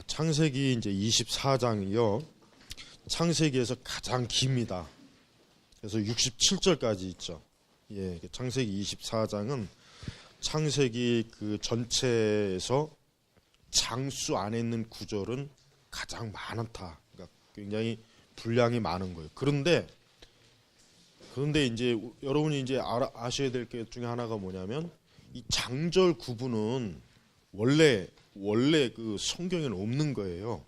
창세기 이제 24장이요. 창세기에서 가장 깁니다. 그래서 67절까지 있죠. 예, 창세기 24장은 창세기 그 전체에서 장수 안에 있는 구절은 가장 많다. 그러니까 굉장히 분량이 많은 거예요. 그런데 이제 여러분이 이제 아셔야 될 게 중에 하나가 뭐냐면 이 장절 구분은 원래 그 성경에는 없는 거예요.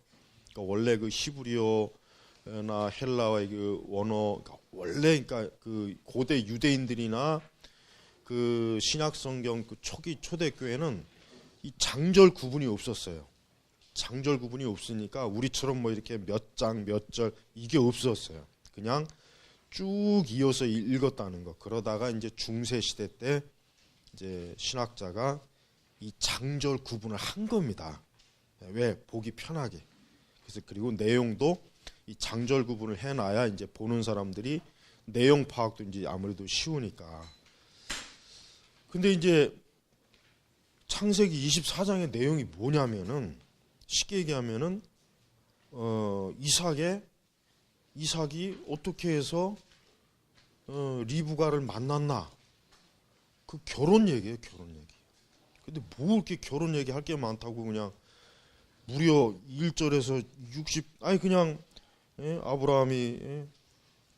그러니까 원래 그 히브리어나 헬라어의 그 원어, 원래 그러니까 그 고대 유대인들이나 그 신약 성경 그 초대교회는 이 장절 구분이 없었어요. 장절 구분이 없으니까 우리처럼 뭐 이렇게 몇 장 몇 절 이게 없었어요. 그냥 쭉 이어서 읽었다는 거. 그러다가 이제 중세 시대 때 이제 신학자가 이 장절 구분을 한 겁니다. 왜? 보기 편하게. 그래서 그리고 내용도 이 장절 구분을 해놔야 이제 보는 사람들이 내용 파악도 이제 아무래도 쉬우니까. 근데 이제 창세기 24장의 내용이 뭐냐면은 쉽게 얘기하면은 이삭이 어떻게 해서 리브가를 만났나? 그 결혼 얘기예요, 결혼 얘기. 근데 뭐 이렇게 결혼 얘기 할 게 많다고 그냥 무려 1절에서 그냥 아브라함이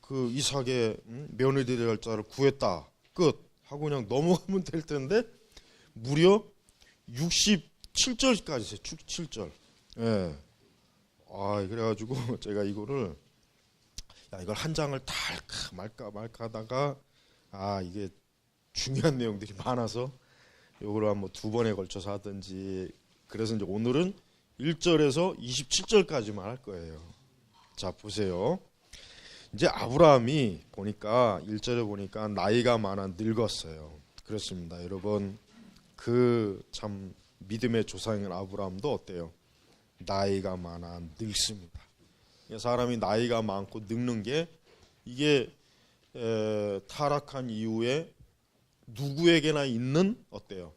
그 이삭의 며느리 될 자를 구했다. 끝. 하고 그냥 넘어가면 될 텐데 무려 67절까지 있어요. 67절. 예. 그래가지고 제가 이걸 한 장을 다 할까 말까 하다가 이게 중요한 내용들이 많아서 이걸 한번 두 번에 걸쳐서 하든지. 그래서 이제 오늘은 1절에서 27절까지만 할 거예요. 자, 보세요. 이제 아브라함이 보니까 1절에 보니까 나이가 많아 늙었어요. 그렇습니다. 여러분, 그 참 믿음의 조상인 아브라함도 어때요? 나이가 많아 늙습니다. 사람이 나이가 많고 늙는 게 이게 타락한 이후에 누구에게나 있는 어때요?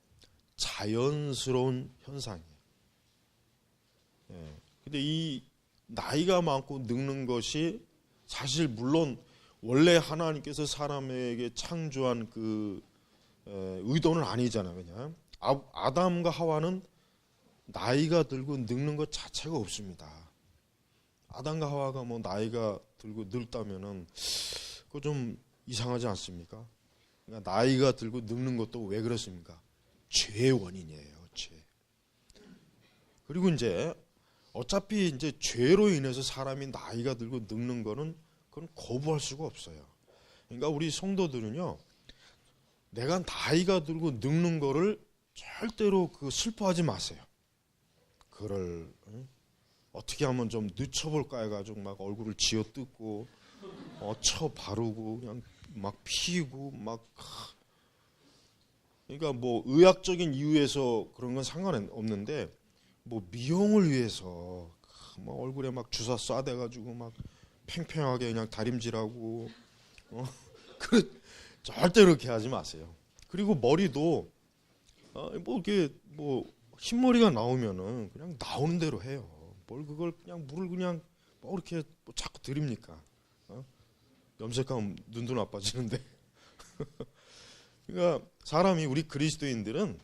자연스러운 현상이에요. 근데 이 나이가 많고 늙는 것이 사실 물론 원래 하나님께서 사람에게 창조한 그 의도는 아니잖아요. 그냥 아담과 하와는 나이가 들고 늙는 것 자체가 없습니다. 아담과 하와가 뭐 나이가 들고 늙다면은 그거 좀 이상하지 않습니까? 그러니까 나이가 들고 늙는 것도 왜 그렇습니까? 죄의 원인이에요. 죄. 그리고 이제 어차피 이제 죄로 인해서 사람이 나이가 들고 늙는 거는 그건 거부할 수가 없어요. 그러니까 우리 성도들은요, 내가 나이가 들고 늙는 거를 절대로 슬퍼하지 마세요. 그걸 어떻게 하면 좀 늦춰볼까 해가지고 막 얼굴을 쥐어뜯고 쳐 바르고 그냥 막 피고 막. 그러니까 뭐 의학적인 이유에서 그런 건 상관없는데 뭐 미용을 위해서 막 얼굴에 막 주사 쏴대가지고 막 팽팽하게 그냥 다림질하고 절대 그렇게 하지 마세요. 그리고 머리도 뭐 이렇게 뭐 흰머리가 나오면은 그냥 나오는 대로 해요. 뭘 그걸 그냥 물을 그냥 뭐 이렇게 뭐 자꾸 들입니까? 염색하면 눈도 나빠지는데. 그러니까 사람이 우리 그리스도인들은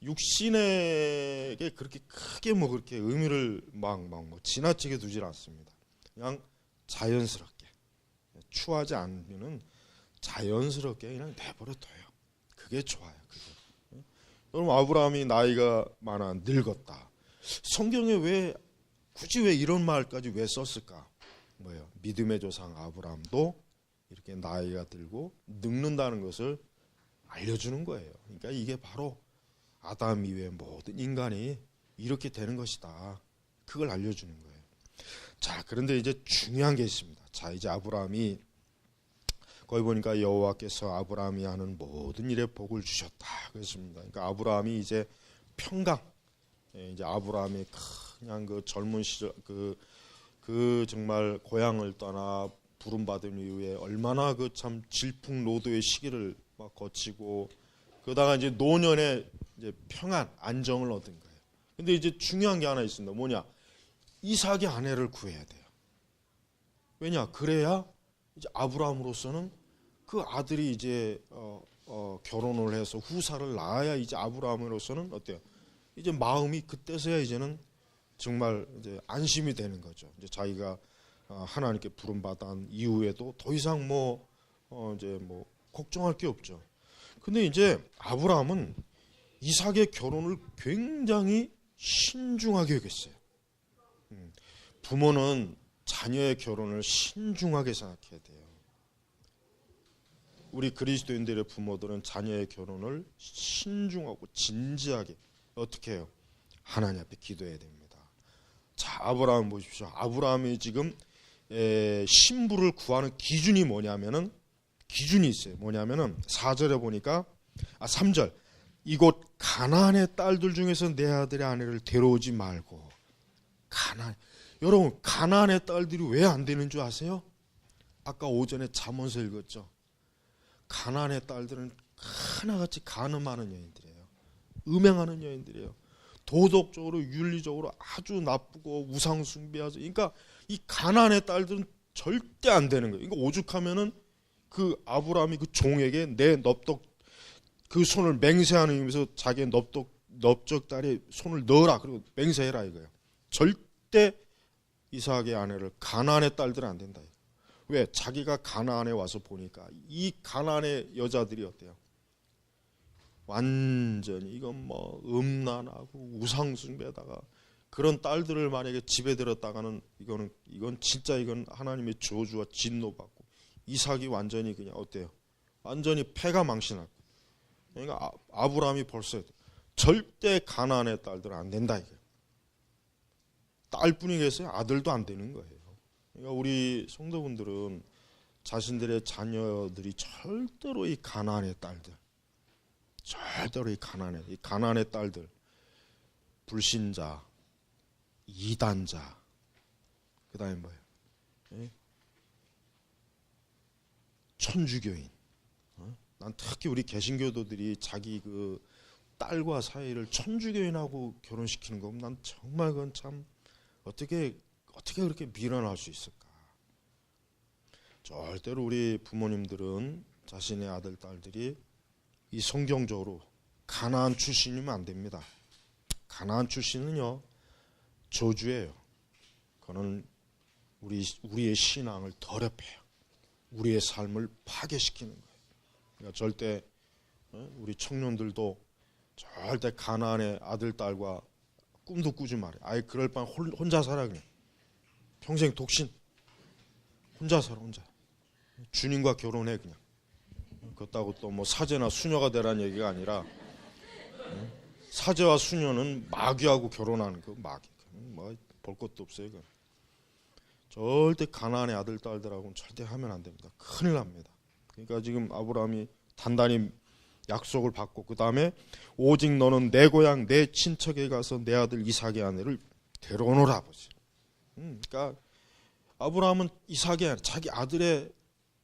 육신에게 그렇게 크게 뭐 그렇게 의미를 막 뭐 지나치게 두질 않습니다. 그냥 자연스럽게 추하지 않으면은 자연스럽게 그냥 내버려둬요. 그게 좋아요. 그게. 여러분, 아브라함이 나이가 많아 늙었다. 성경에 굳이 왜 이런 말까지 왜 썼을까? 뭐예요? 믿음의 조상 아브라함도 이렇게 나이가 들고 늙는다는 것을 알려주는 거예요. 그러니까 이게 바로 아담 이외의 모든 인간이 이렇게 되는 것이다. 그걸 알려주는 거예요. 자, 그런데 이제 중요한 게 있습니다. 자, 이제 아브라함이 거기 보니까 여호와께서 아브라함이 하는 모든 일에 복을 주셨다. 그랬습니다. 그러니까 아브라함이 이제 평강, 이제 아브라함이 그냥 그 젊은 시절 그 정말 고향을 떠나 부름받은 이후에 얼마나 그 참 질풍노도의 시기를 막 거치고 그러다가 이제 노년에 이제 평안, 안정을 얻은 거예요. 근데 이제 중요한 게 하나 있습니다. 뭐냐? 이삭의 아내를 구해야 돼요. 왜냐? 그래야 이제 아브라함으로서는 그 아들이 이제 결혼을 해서 후사를 낳아야 이제 아브라함으로서는 어때요? 이제 마음이 그때서야 이제는 정말 이제 안심이 되는 거죠. 이제 자기가 하나님께 부름 받은 이후에도 더 이상 이제 걱정할 게 없죠. 근데 이제 아브라함은 이삭의 결혼을 굉장히 신중하게 여겼어요. 부모는 자녀의 결혼을 신중하게 생각해야 돼요. 우리 그리스도인들의 부모들은 자녀의 결혼을 신중하고 진지하게 어떻게 해요? 하나님 앞에 기도해야 됩니다. 자, 아브라함 보십시오. 아브라함이 지금 신부를 구하는 기준이 뭐냐면은 기준이 있어요. 뭐냐면은 4절에 보니까 3절 이곳 가나안의 딸들 중에서 내 아들의 아내를 데려오지 말고. 여러분 가나안의 딸들이 왜 안 되는 줄 아세요? 아까 오전에 잠언서 읽었죠. 가나안의 딸들은 하나같이 간음하는 여인들이에요. 음행하는 여인들이에요. 도덕적으로 윤리적으로 아주 나쁘고 우상숭배하죠. 그러니까 이 가나안의 딸들은 절대 안 되는 거예요. 그러니까 오죽하면은 그 아브라함이 그 종에게 내 넙떡 그 손을 맹세하는 의미에서 자기의 넙적 다리에 손을 넣어라 그리고 맹세해라 이거예요. 절대 이삭의 아내를 가나안의 딸들은 안 된다. 왜? 자기가 가나안에 와서 보니까 이 가나안의 여자들이 어때요? 완전히 이건 음란하고 우상숭배에다가 그런 딸들을 만약에 집에 들었다가는 이건 진짜 이건 하나님의 저주와 진노받고 이삭이 완전히 그냥 어때요? 완전히 패가 망신하고. 그러니까 아브라함이 벌써 절대 가나안의 딸들은 안 된다 이게. 딸뿐이겠어요? 아들도 안 되는 거예요. 그러니까 우리 성도분들은 자신들의 자녀들이 절대로 이 가나안의 딸들, 절대로 이 가나안의 딸들, 불신자, 이단자, 그다음에 뭐예요? 천주교인. 난 특히 우리 개신교도들이 자기 그 딸과 사이를 천주교인하고 결혼시키는 거 보면 난 정말 그건 참 어떻게 그렇게 미련할 수 있을까? 절대로 우리 부모님들은 자신의 아들, 딸들이 이 성경적으로 가나안 출신이면 안 됩니다. 가나안 출신은요 저주예요. 그거는 우리의 신앙을 더럽혀요. 우리의 삶을 파괴시키는 거예요. 그러니까 절대 우리 청년들도 절대 가나안의 아들, 딸과 꿈도 꾸지 말아요. 아예 그럴 바엔 혼자 살아 그냥. 평생 독신. 혼자 살아 혼자. 주님과 결혼해 그냥. 그렇다고 또 사제나 수녀가 되라는 얘기가 아니라 사제와 수녀는 마귀하고 결혼하는 거 마귀. 볼 것도 없어요. 그건. 절대 가나안의 아들, 딸들하고는 절대 하면 안 됩니다. 큰일 납니다. 그러니까 지금 아브라함이 단단히 약속을 받고 그 다음에 오직 너는 내 고향 내 친척에 가서 내 아들 이삭의 아내를 데려오너라 보세요. 그러니까 아브라함은 이삭의 자기 아들의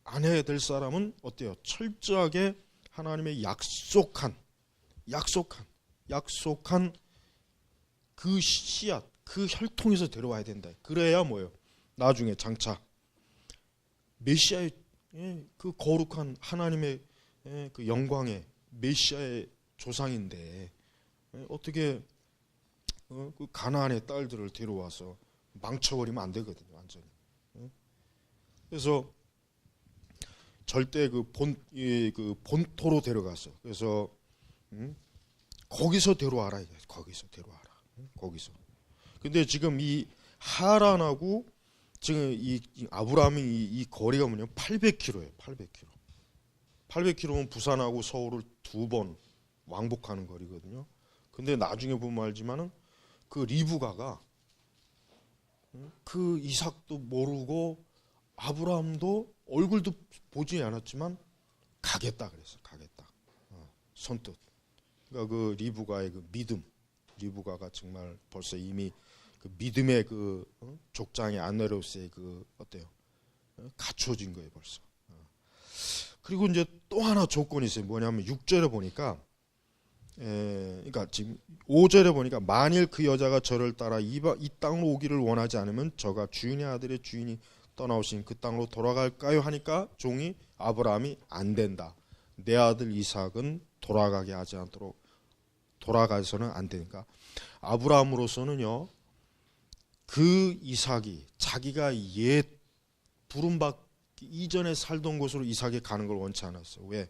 아내 될 사람은 어때요? 철저하게 하나님의 약속한 그 씨앗 그 혈통에서 데려와야 된다. 그래야 뭐예요? 나중에 장차 메시아의 그 거룩한 하나님의 그 영광의 메시아의 조상인데 어떻게 그 가나안의 딸들을 데려와서 망쳐버리면 안 되거든요, 완전히. 그래서 절대 그 본토로 데려가서 그래서 거기서 데려와라 이게 거기서 데려와라. 거기서. 근데 지금 이 하란하고 지금 이 아브라함이 이 거리가 뭐냐면 800km예요. 800km. 800km면 부산하고 서울을 2번 왕복하는 거리거든요. 근데 나중에 보면 알지만은 그 리브가가 그 이삭도 모르고 아브라함도 얼굴도 보지 않았지만 가겠다 그랬어. 가겠다. 선뜻. 그러니까 그 리브가의 그 믿음. 리브가가 정말 벌써 이미 그 믿음의 그 족장의 아내로서의 그 어때요? 갖춰진 거예요 벌써. 그리고 이제 또 하나 조건이 있어요. 뭐냐면 6절에 보니까 그러니까 지금 5절에 보니까 만일 그 여자가 저를 따라 이 땅으로 오기를 원하지 않으면 저가 주인의 아들의 주인이 떠나오신 그 땅으로 돌아갈까요 하니까 종이 아브라함이 안 된다. 내 아들 이삭은 돌아가게 하지 않도록 돌아가서는 안 되니까 아브라함으로서는요 그 이삭이 자기가 옛 부름받기 이전에 살던 곳으로 이삭이 가는 걸 원치 않았어요. 왜?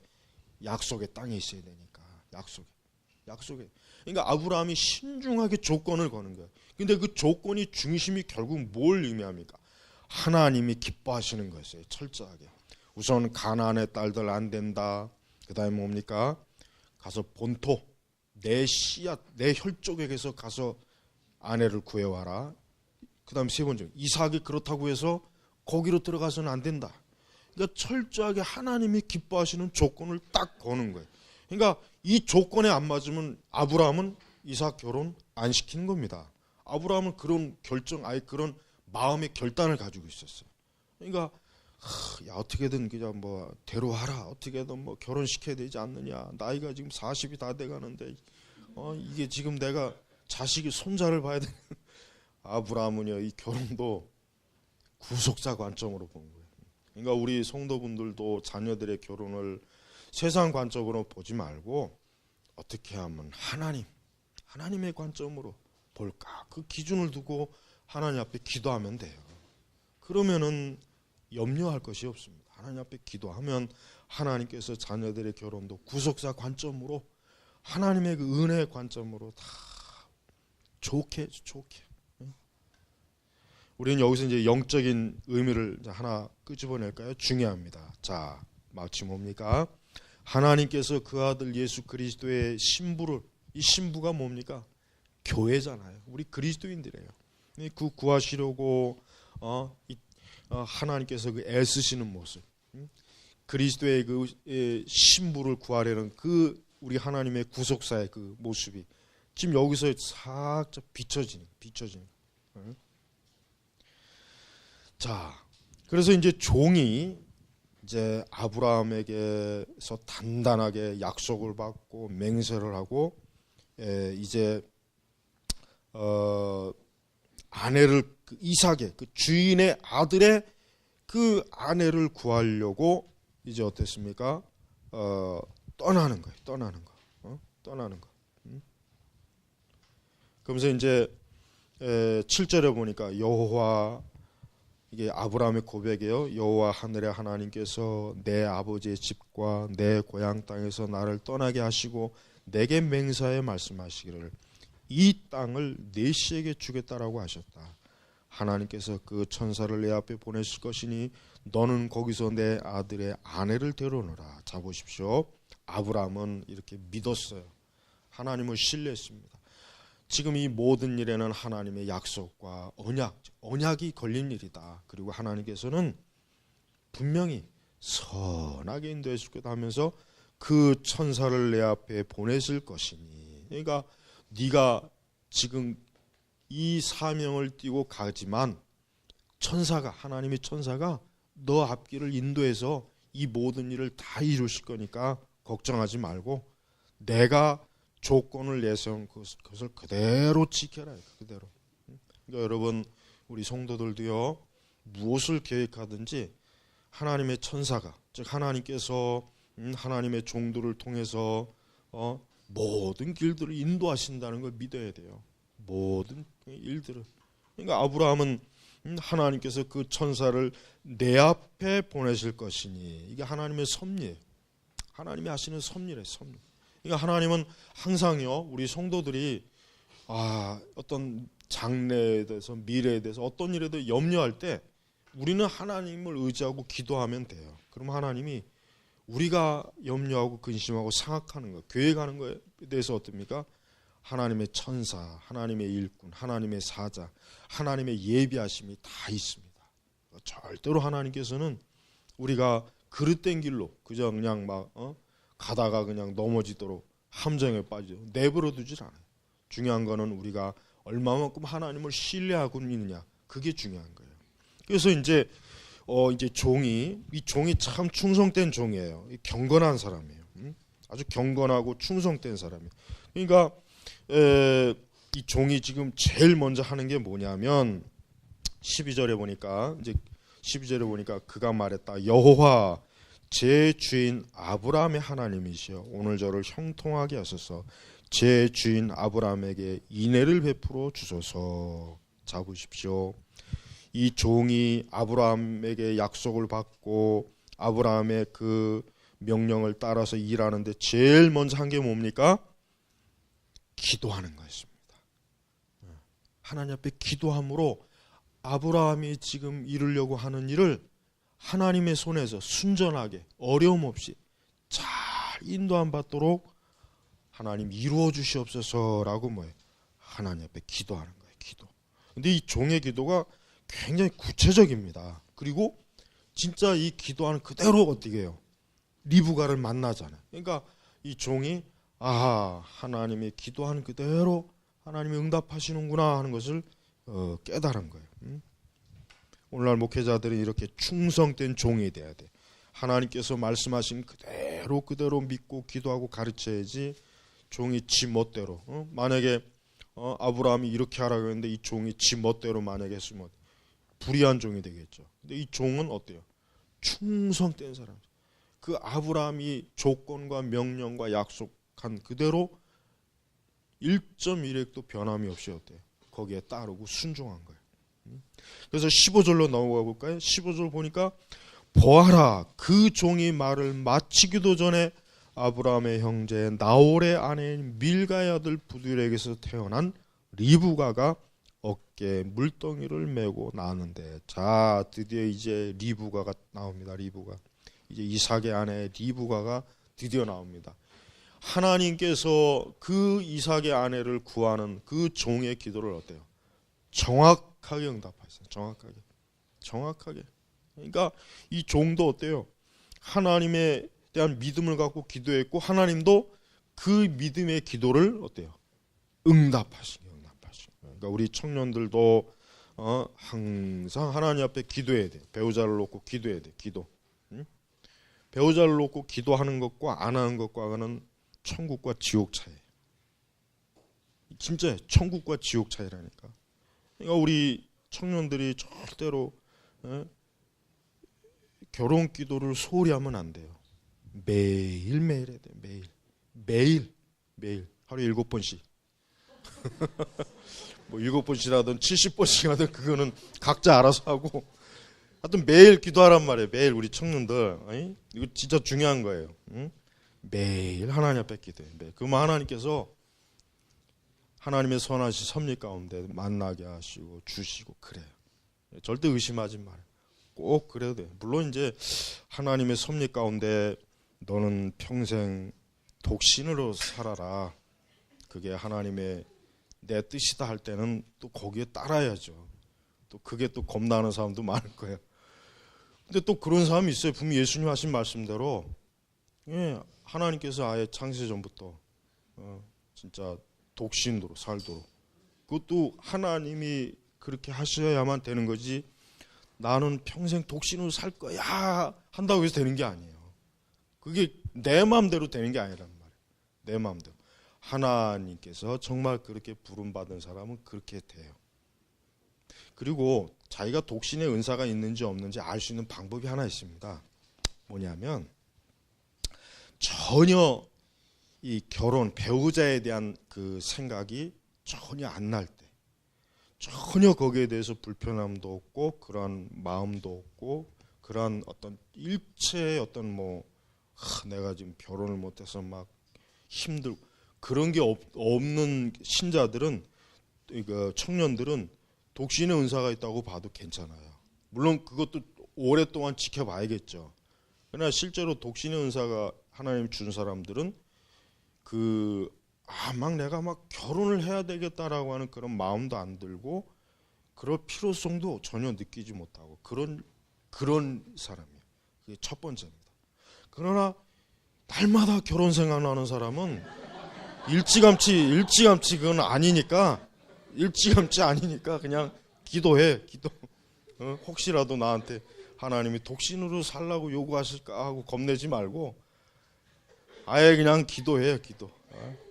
약속의 땅에 있어야 되니까. 약속에. 그러니까 아브라함이 신중하게 조건을 거는 거예요. 근데 그 조건이 중심이 결국 뭘 의미합니까? 하나님이 기뻐하시는 거였어요. 철저하게. 우선 가나안의 딸들 안 된다. 그 다음에 뭡니까? 가서 본토 내 씨앗 내 혈족에게서 가서 아내를 구해와라. 그 다음 세 번째 이삭이 그렇다고 해서 거기로 들어가서는 안 된다. 그러니까 철저하게 하나님이 기뻐하시는 조건을 딱 거는 거예요. 그러니까 이 조건에 안 맞으면 아브라함은 이삭 결혼 안 시키는 겁니다. 아브라함은 그런 결정, 아예 그런 마음의 결단을 가지고 있었어요. 그러니까 야 어떻게든 그냥 뭐 대로하라. 어떻게든 뭐 결혼시켜야 되지 않느냐. 나이가 지금 40이 다 돼가는데 이게 지금 내가 자식이 손자를 봐야 되는. 아브라함은요 이 결혼도 구속자 관점으로 본 거예요. 그러니까 우리 성도분들도 자녀들의 결혼을 세상 관점으로 보지 말고 어떻게 하면 하나님의 관점으로 볼까? 그 기준을 두고 하나님 앞에 기도하면 돼요. 그러면은 염려할 것이 없습니다. 하나님 앞에 기도하면 하나님께서 자녀들의 결혼도 구속사 관점으로 하나님의 그 은혜의 관점으로 다 좋게. 우리는 여기서 이제 영적인 의미를 하나 끄집어낼까요? 중요합니다. 자, 마치 뭡니까? 하나님께서 그 아들 예수 그리스도의 신부를, 이 신부가 뭡니까? 교회잖아요. 우리 그리스도인들이에요. 그 구하시려고 하나님께서 그 애쓰시는 모습, 그리스도의 그 신부를 구하려는 그 우리 하나님의 구속사의 그 모습이 지금 여기서 살짝 비춰지는. 자, 그래서 이제 종이 이제 아브라함에게서 단단하게 약속을 받고 맹세를 하고 이제 아내를 그 이삭의 그 주인의 아들의 그 아내를 구하려고 이제 어땠습니까? 떠나는 거예요. 떠나는 거. 그러면서 이제 7절에 보니까 여호와 이게 아브라함의 고백이에요. 여호와 하늘의 하나님께서 내 아버지의 집과 내 고향 땅에서 나를 떠나게 하시고 내게 맹세하여 말씀하시기를 이 땅을 네 씨에게 주겠다라고 하셨다. 하나님께서 그 천사를 내 앞에 보내실 것이니 너는 거기서 내 아들의 아내를 데려오너라. 자 보십시오. 아브라함은 이렇게 믿었어요. 하나님을 신뢰했습니다. 지금 이 모든 일에는 하나님의 약속과 언약이 걸린 일이다. 그리고 하나님께서는 분명히 선하게 인도했을 거다 하면서 그 천사를 내 앞에 보내실 것이니. 그러니까 네가 지금 이 사명을 띠고 가지만 하나님의 천사가 너 앞길을 인도해서 이 모든 일을 다 이루실 거니까 걱정하지 말고 내가 조건을 내세운 그것을 그대로 지켜라. 그대로. 그러니까 여러분 우리 성도들도요 무엇을 계획하든지 하나님의 천사가 즉 하나님께서 하나님의 종들을 통해서 모든 길들을 인도하신다는 걸 믿어야 돼요. 모든 일들을. 그러니까 아브라함은 하나님께서 그 천사를 내 앞에 보내실 것이니 이게 하나님의 섭리예요. 하나님이 하시는 섭리래. 그러니까 하나님은 항상요 우리 성도들이 어떤 장래에 대해서 미래에 대해서 어떤 일에 대해서 염려할 때 우리는 하나님을 의지하고 기도하면 돼요. 그럼 하나님이 우리가 염려하고 근심하고 생각하는 것, 계획하는 것에 대해서 어떻습니까? 하나님의 천사, 하나님의 일꾼, 하나님의 사자, 하나님의 예비하심이 다 있습니다. 절대로 하나님께서는 우리가 그릇된 길로 그저 그냥 가다가 그냥 넘어지도록 함정에 빠져 내버려 두질 않아요. 중요한 거는 우리가 얼마만큼 하나님을 신뢰하고 있느냐, 그게 중요한 거예요. 그래서 이제 이 종이 참 충성된 종이에요. 경건한 사람이에요. 아주 경건하고 충성된 사람이에요. 그러니까 이 종이 지금 제일 먼저 하는 게 뭐냐면 12절에 보니까 그가 말했다. 여호와 제 주인 아브라함의 하나님이시여 오늘 저를 형통하게 하소서. 제 주인 아브라함에게 인애를 베풀어 주소서. 잡으십시오. 이 종이 아브라함에게 약속을 받고 아브라함의 그 명령을 따라서 일하는데 제일 먼저 한 게 뭡니까? 기도하는 것입니다. 하나님 앞에 기도함으로 아브라함이 지금 이루려고 하는 일을 하나님의 손에서 순전하게 어려움 없이 잘 인도함 받도록 하나님 이루어 주시옵소서라고 뭐예요? 하나님 앞에 기도하는 거예요. 기도. 근데 이 종의 기도가 굉장히 구체적입니다. 그리고 진짜 이 기도하는 그대로 어떻게 해요? 리브가를 만나잖아요. 그러니까 이 종이 하나님이 기도하는 그대로 하나님이 응답하시는구나 하는 것을 깨달은 거예요. 오늘날 목회자들은 이렇게 충성된 종이 돼야 돼. 하나님께서 말씀하신 그대로 믿고 기도하고 가르쳐야지 종이 지 멋대로. 만약에 아브라함이 이렇게 하라고 했는데 이 종이 지 멋대로 만약에 했으면 불의한 종이 되겠죠. 근데 이 종은 어때요? 충성된 사람. 그 아브라함이 조건과 명령과 약속한 그대로 1.1획도 변함이 없이 어때요? 거기에 따르고 순종한 거예요. 그래서 15절로 넘어가 볼까요? 15절 보니까 보아라 그 종이 말을 마치기도 전에 아브라함의 형제 나홀의 아내인 밀가의 아들 부두엘에게서 태어난 리브가가 어깨에 물덩이를 메고 나는데 자 드디어 이제 리브가가 나옵니다. 리브가 이제 이삭의 아내 리브가가 드디어 나옵니다. 하나님께서 그 이삭의 아내를 구하는 그 종의 기도를 어때요? 정확하게 응답하셨어요. 정확하게. 그러니까 이 종도 어때요? 하나님에 대한 믿음을 갖고 기도했고 하나님도 그 믿음의 기도를 어때요? 응답하신 거예요. 그러니까 우리 청년들도 항상 하나님 앞에 기도해야 돼요. 배우자를 놓고 기도해야 돼요. 기도. 배우자를 놓고 기도하는 것과 안 하는 것과는 천국과 지옥 차이. 진짜 천국과 지옥 차이라니까. 그러니까 우리 청년들이 절대로 결혼 기도를 소홀히 하면 안 돼요. 매일매일 해야 돼요. 매일 하루에 7번씩. 뭐 7번씩 하든 70번씩 하든 그거는 각자 알아서 하고 하여튼 매일 기도하란 말이에요. 매일 우리 청년들. 이거 진짜 중요한 거예요. 매일 하나님 앞에 기도해. 그러면 하나님께서 하나님의 선하신 섭리 가운데 만나게 하시고 주시고 그래요. 절대 의심하지 말아요. 꼭 그래도 돼요. 물론 이제 하나님의 섭리 가운데 너는 평생 독신으로 살아라. 그게 하나님의 내 뜻이다 할 때는 또 거기에 따라야죠. 또 그게 또 겁나는 사람도 많을 거예요. 근데 또 그런 사람이 있어요. 분명히 예수님 하신 말씀대로 하나님께서 아예 창세 전부터 진짜 독신으로 살도록 그것도 하나님이 그렇게 하셔야만 되는 거지 나는 평생 독신으로 살 거야 한다고 해서 되는 게 아니에요. 그게 내 마음대로 되는 게 아니란 말이에요. 내 마음대로. 하나님께서 정말 그렇게 부름받은 사람은 그렇게 돼요. 그리고 자기가 독신의 은사가 있는지 없는지 알 수 있는 방법이 하나 있습니다. 뭐냐면 전혀 이 결혼, 배우자에 대한 그 생각이 전혀 안 날 때, 전혀 거기에 대해서 불편함도 없고 그러한 마음도 없고 그러한 어떤 일체의 어떤 내가 지금 결혼을 못해서 막 힘들고 그런 게 없는 신자들은 청년들은 독신의 은사가 있다고 봐도 괜찮아요. 물론 그것도 오랫동안 지켜봐야겠죠. 그러나 실제로 독신의 은사가 하나님 준 사람들은 내가 막 결혼을 해야 되겠다라고 하는 그런 마음도 안 들고 그럴 필요성도 전혀 느끼지 못하고 그런 사람이에요. 그게 첫 번째입니다. 그러나 날마다 결혼 생각나는 사람은 일찌감치 그건 아니니까 그냥 기도해. 혹시라도 나한테 하나님이 독신으로 살라고 요구하실까 하고 겁내지 말고 아예 그냥 기도해요, 기도.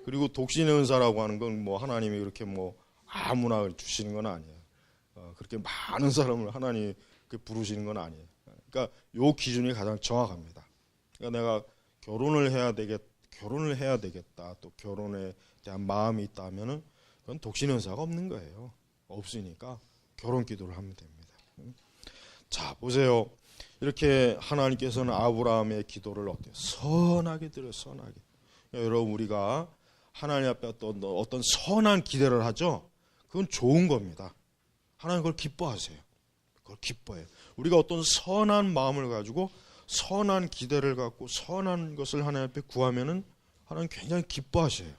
그리고 독신의 은사라고 하는 건 뭐 하나님이 그렇게 뭐 아무나 주시는 건 아니에요. 그렇게 많은 사람을 하나님 부르시는 건 아니에요. 그러니까 요 기준이 가장 정확합니다. 그러니까 내가 결혼을 해야 되겠다. 또 결혼에 대한 마음이 있다면은 그건 독신의 은사가 없는 거예요. 없으니까 결혼 기도를 하면 됩니다. 자, 보세요. 이렇게 하나님께서는 아브라함의 기도를 어때요? 선하게 드려요, 선하게. 여러분, 우리가 하나님 앞에 어떤 선한 기대를 하죠? 그건 좋은 겁니다. 하나님 그걸 기뻐하세요. 그걸 기뻐해요. 우리가 어떤 선한 마음을 가지고 선한 기대를 갖고 선한 것을 하나님 앞에 구하면은 하나님 굉장히 기뻐하셔요.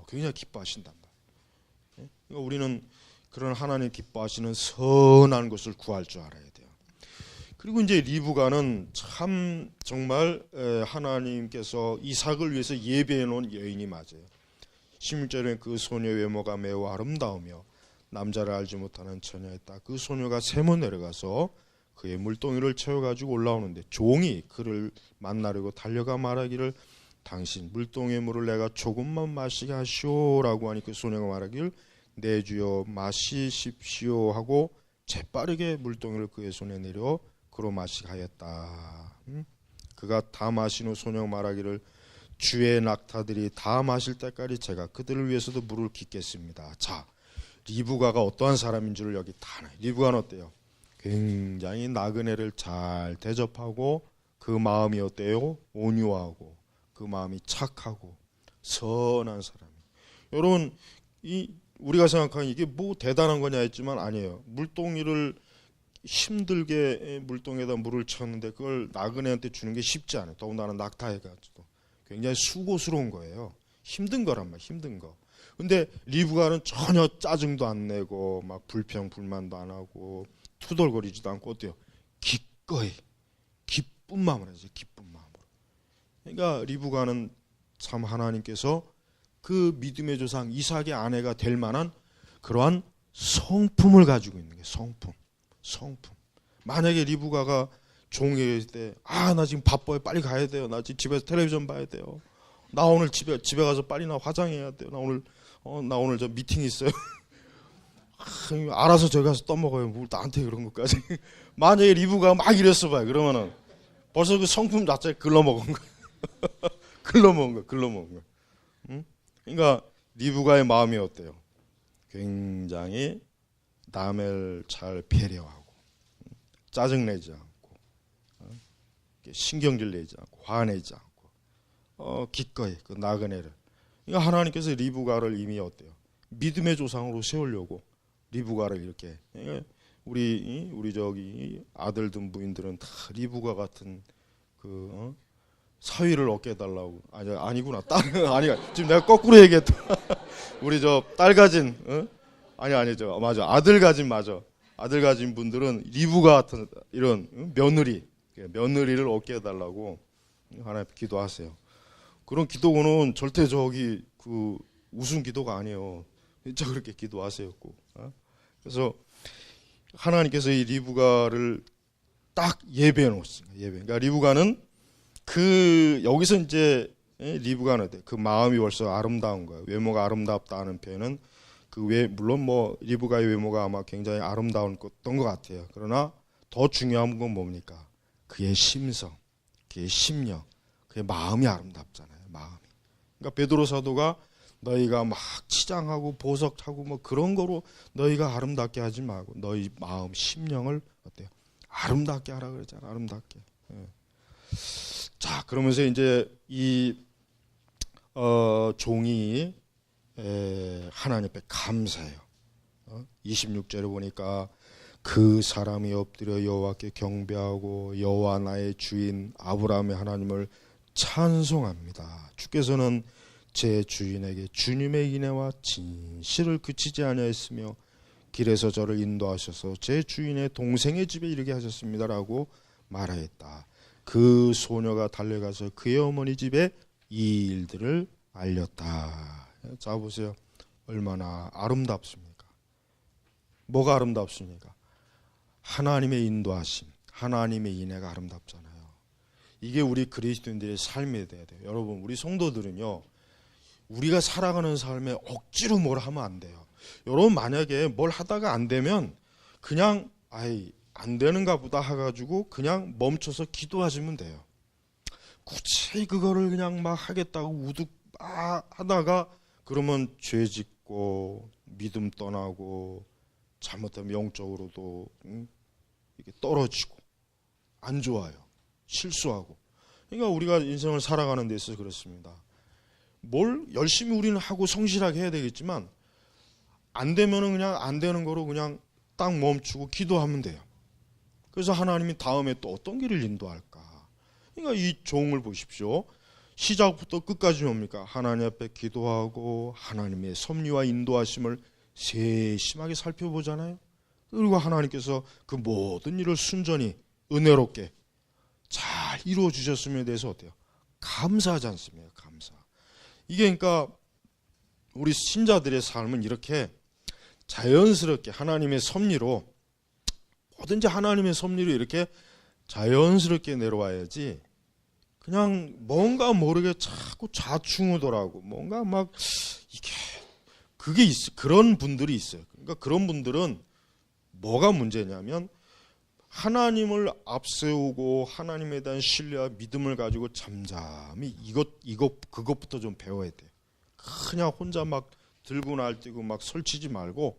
굉장히 기뻐하신단 말이에요. 그러니까 우리는 그런 하나님 기뻐하시는 선한 것을 구할 줄 알아야 돼요. 그리고 이제 리브가는 참 정말 하나님께서 이삭을 위해서 예배해 놓은 여인이 맞아요. 16절에 그 소녀 외모가 매우 아름다우며 남자를 알지 못하는 처녀였다. 그 소녀가 세모 내려가서 그의 물동이를 채워가지고 올라오는데 종이 그를 만나려고 달려가 말하기를 당신 물동이의 물을 내가 조금만 마시게 하시오라고 하니 그 소녀가 말하기를 내 주여 마시십시오 하고 재빠르게 물동이를 그의 손에 내려 그로 마시게 하였다. 그가 다 마신 후 소녀가 말하기를 주의 낙타들이 다 마실 때까지 제가 그들을 위해서도 물을 깃겠습니다. 자, 리브가가 어떠한 사람인 줄을 여기 다 알아요. 리브가는 어때요? 굉장히 나그네를 잘 대접하고 그 마음이 어때요? 온유하고 그 마음이 착하고 선한 사람이에요. 여러분, 우리가 생각하는 이게 뭐 대단한 거냐 했지만 아니에요. 물동이를 힘들게 물동에다 물을 쳤는데 그걸 나그네한테 주는 게 쉽지 않아요. 더군다나 낙타해가지고 굉장히 수고스러운 거예요. 힘든 거란 말이에요. 힘든 거. 근데 리브가는 전혀 짜증도 안 내고 막 불평 불만도 안 하고 투덜거리지도 않고 어때요? 기꺼이 기쁜 마음으로 하죠. 기쁜 마음으로. 그러니까 리브가는 참 하나님께서 그 믿음의 조상 이삭의 아내가 될 만한 그러한 성품을 가지고 있는 게 성품. 만약에 리브가가 종일 때 나 지금 바빠요. 빨리 가야 돼요. 나 지금 집에서 텔레비전 봐야 돼요. 나 오늘 집에 가서 빨리 나 화장해야 돼요. 나 오늘 저 미팅 있어요. 알아서 저기 가서 떠먹어요. 뭐 나한테 그런 것까지. 만약에 리브가 막 이랬어 봐요. 그러면은 벌써 그 성품 자체에 글러먹은 거야. 글러먹은 거야. 응? 그러니까 리브가의 마음이 어때요? 굉장히 남을 잘 배려하고 짜증내지 않고 신경질 내지 않고 화내지 않고 기꺼이 그 나그네를. 그러니까 하나님께서 리브가를 이미 어때요? 믿음의 조상으로 세우려고 리브가를 이렇게. 우리 저기 아들든 부인들은 다 리브가 같은 그 사위를 얻게 해달라고. 아니구나. 아니야. 지금 내가 거꾸로 얘기했다. 우리 저 딸 가진 아니죠. 맞아. 아들 가진 분들은 리브가 같은 이런 며느리를 얻게 해달라고 하나님 기도하세요. 그런 기도는 절대 저기 그 우스운 기도가 아니에요. 진짜 그렇게 기도하세요. 그래서 하나님께서 이 리브가를 딱 예배해 놓습니다. 그러니까 리브가는 여기서 이제 리브가는 그 마음이 벌써 아름다운 거예요. 외모가 아름답다는 표현은 물론 뭐 리브가의 외모가 아마 굉장히 아름다웠던 것 같아요. 그러나 더 중요한 건 뭡니까? 그의 심성, 그의 심령, 그의 마음이 아름답잖아요. 마음이. 그러니까 베드로 사도가 너희가 막 치장하고 보석하고 뭐 그런 거로 너희가 아름답게 하지 말고 너희 마음, 심령을 어때요? 아름답게 하라 그랬잖아. 아름답게. 자, 그러면서 이제 이 종이 하나님 앞에 감사해요. 26절에 보니까 그 사람이 엎드려 여호와께 경배하고 여호와 나의 주인 아브라함의 하나님을 찬송합니다. 주께서는 제 주인에게 주님의 인애와 진실을 그치지 아니하였으며 길에서 저를 인도하셔서 제 주인의 동생의 집에 이르게 하셨습니다라고 말하였다. 그 소녀가 달려가서 그의 어머니 집에 이 일들을 알렸다. 자, 보세요. 얼마나 아름답습니까? 뭐가 아름답습니까? 하나님의 인도하심, 하나님의 인애가 아름답잖아요. 이게 우리 그리스도인들의 삶이 돼야 돼요. 여러분, 우리 성도들은요, 우리가 살아가는 삶에 억지로 뭘 하면 안 돼요. 여러분, 만약에 뭘 하다가 안 되면 그냥 안 되는가 보다 해가지고 그냥 멈춰서 기도하시면 돼요. 굳이 그거를 그냥 막 하겠다고 우뚝 하다가 그러면 죄 짓고 믿음 떠나고 잘못하면 영적으로도 이게 떨어지고 안 좋아요. 실수하고. 그러니까 우리가 인생을 살아가는 데 있어서 그렇습니다. 뭘 열심히 우리는 하고 성실하게 해야 되겠지만 안 되면은 그냥 안 되는 거로 그냥 딱 멈추고 기도하면 돼요. 그래서 하나님이 다음에 또 어떤 길을 인도할까? 그러니까 이 종을 보십시오. 시작부터 끝까지 뭡니까? 하나님 앞에 기도하고 하나님의 섭리와 인도하심을 세심하게 살펴보잖아요. 그리고 하나님께서 그 모든 일을 순전히 은혜롭게 잘 이루어 주셨음에 대해서 어때요? 감사하지 않습니까? 감사. 이게 그러니까 우리 신자들의 삶은 이렇게 자연스럽게 하나님의 섭리로 뭐든지 하나님의 섭리로 이렇게 자연스럽게 내려와야지 그냥 뭔가 모르게 자꾸 좌충우돌하고 뭔가 막 이게 그게 있어. 그런 분들이 있어요. 그러니까 그런 분들은 뭐가 문제냐면 하나님을 앞세우고 하나님에 대한 신뢰와 믿음을 가지고 잠잠히 그것부터 좀 배워야 돼요. 그냥 혼자 막 들고 날뛰고 막 설치지 말고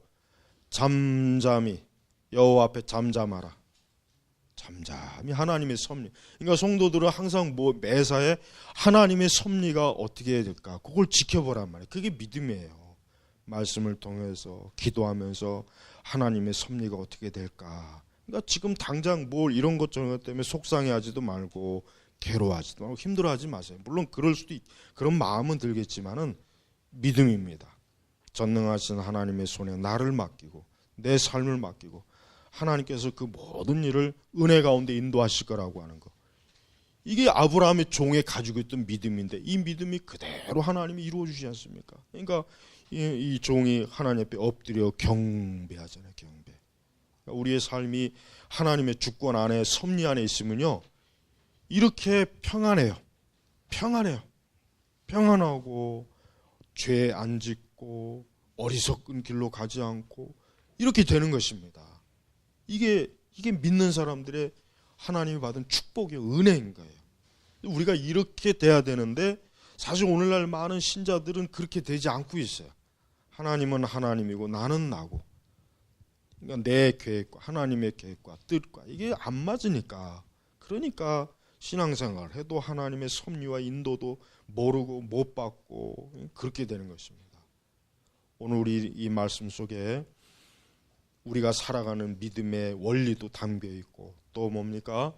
잠잠히 여호와 앞에 잠잠하라. 잠잠히 하나님의 섭리. 그러니까 성도들은 항상 매사에 하나님의 섭리가 어떻게 해야 될까? 그걸 지켜보란 말이에요. 그게 믿음이에요. 말씀을 통해서 기도하면서 하나님의 섭리가 어떻게 될까? 그러니까 지금 당장 뭘 이런 것 저런 것 때문에 속상해하지도 말고 괴로워하지도 말고 힘들어하지 마세요. 물론 그런 마음은 들겠지만은 믿음입니다. 전능하신 하나님의 손에 나를 맡기고 내 삶을 맡기고 하나님께서 그 모든 일을 은혜 가운데 인도하실 거라고 하는 거. 이게 아브라함의 종에 가지고 있던 믿음인데 이 믿음이 그대로 하나님이 이루어 주시지 않습니까? 그러니까 이 종이 하나님 앞에 엎드려 경배하잖아요. 경배. 그러니까 우리의 삶이 하나님의 주권 안에 섭리 안에 있으면요. 이렇게 평안해요. 평안하고 죄 안 짓고 어리석은 길로 가지 않고 이렇게 되는 것입니다. 이게 믿는 사람들의 하나님이 받은 축복의 은혜인 거예요. 우리가 이렇게 돼야 되는데 사실 오늘날 많은 신자들은 그렇게 되지 않고 있어요. 하나님은 하나님이고 나는 나고 그러니까 내 계획과 하나님의 계획과 뜻과 이게 안 맞으니까 그러니까 신앙생활 해도 하나님의 섭리와 인도도 모르고 못 받고 그렇게 되는 것입니다. 오늘 우리 이 말씀 속에 우리가 살아가는 믿음의 원리도 담겨 있고 또 뭡니까?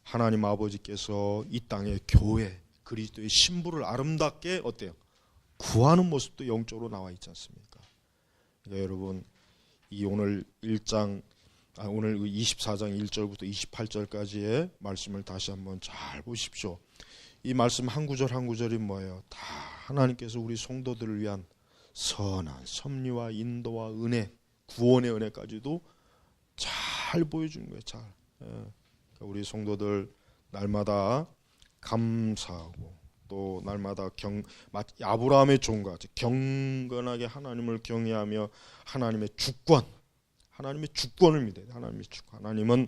하나님 아버지께서 이 땅의 교회 그리스도의 신부를 아름답게 어때요? 구하는 모습도 영적으로 나와 있지 않습니까? 그러니까 여러분 이 오늘 24장 1절부터 28절까지의 말씀을 다시 한번 잘 보십시오. 이 말씀 한 구절 한 구절이 뭐예요? 다 하나님께서 우리 성도들을 위한 선한 섭리와 인도와 은혜 구원의 은혜까지도 잘 보여주는 거예요. 잘. 그러니까 우리 성도들 날마다 감사하고 또 날마다 아브라함의 종과 같이 경건하게 하나님을 경외하며 하나님의 주권을 믿어야 돼요. 하나님의 주권. 하나님은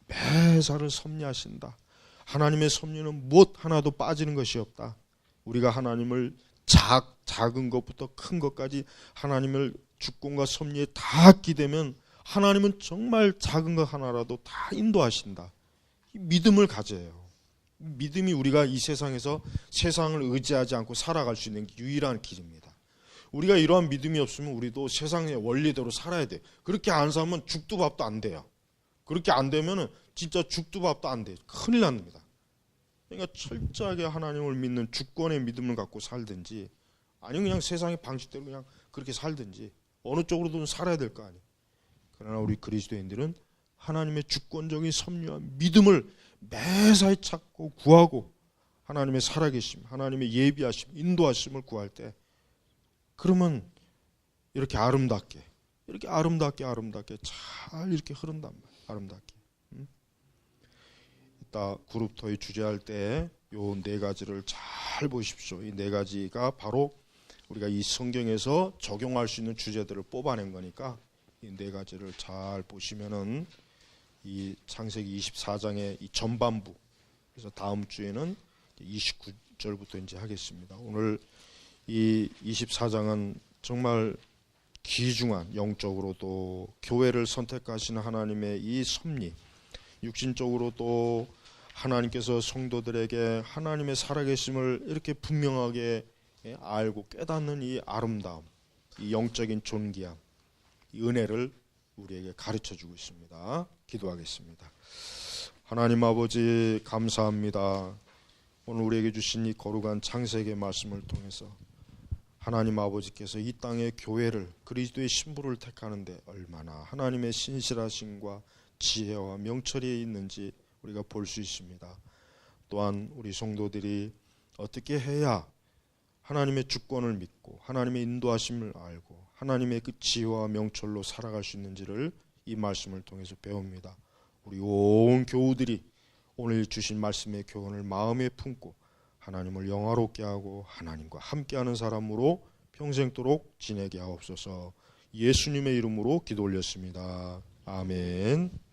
매사를 섭리하신다. 하나님의 섭리는 무엇 하나도 빠지는 것이 없다. 우리가 하나님을 작은 것부터 큰 것까지 하나님을 주권과 섭리에 다 기대면 하나님은 정말 작은 것 하나라도 다 인도하신다. 믿음을 가져요. 믿음이 우리가 이 세상에서 세상을 의지하지 않고 살아갈 수 있는 유일한 길입니다. 우리가 이러한 믿음이 없으면 우리도 세상의 원리대로 살아야 돼. 그렇게 안 살면 죽도 밥도 안 돼요. 그렇게 안 되면은 진짜 죽도 밥도 안 돼요. 큰일 납니다. 그러니까 철저하게 하나님을 믿는 주권의 믿음을 갖고 살든지 아니면 그냥 세상의 방식대로 그냥 그렇게 살든지 어느 쪽으로든 살아야 될 거 아니에요. 그러나 우리 그리스도인들은 하나님의 주권적인 섭리와 믿음을 매사에 찾고 구하고 하나님의 살아계심, 하나님의 예비하심, 인도하심을 구할 때 그러면 이렇게 아름답게 잘 이렇게 흐른단 말이에요. 아름답게. 이따 그룹토이 주제할 때 요 네 가지를 잘 보십시오. 이 네 가지가 바로 우리가 이 성경에서 적용할 수 있는 주제들을 뽑아낸 거니까 이 네 가지를 잘 보시면은 이 창세기 24장의 이 전반부, 그래서 다음 주에는 29절부터 이제 하겠습니다. 오늘 이 24장은 정말 귀중한, 영적으로도 교회를 선택하시는 하나님의 이 섭리, 육신적으로도 하나님께서 성도들에게 하나님의 살아계심을 이렇게 분명하게 알고 깨닫는 이 아름다움, 이 영적인 존귀함, 이 은혜를 우리에게 가르쳐주고 있습니다. 기도하겠습니다. 하나님 아버지 감사합니다. 오늘 우리에게 주신 이 거룩한 창세기의 말씀을 통해서 하나님 아버지께서 이 땅의 교회를, 그리스도의 신부를 택하는데 얼마나 하나님의 신실하심과 지혜와 명철이 있는지 우리가 볼 수 있습니다. 또한 우리 성도들이 어떻게 해야 하나님의 주권을 믿고 하나님의 인도하심을 알고 하나님의 그 지혜와 명철로 살아갈 수 있는지를 이 말씀을 통해서 배웁니다. 우리 온 교우들이 오늘 주신 말씀의 교훈을 마음에 품고 하나님을 영화롭게 하고 하나님과 함께하는 사람으로 평생도록 지내게 하옵소서. 예수님의 이름으로 기도 올렸습니다. 아멘.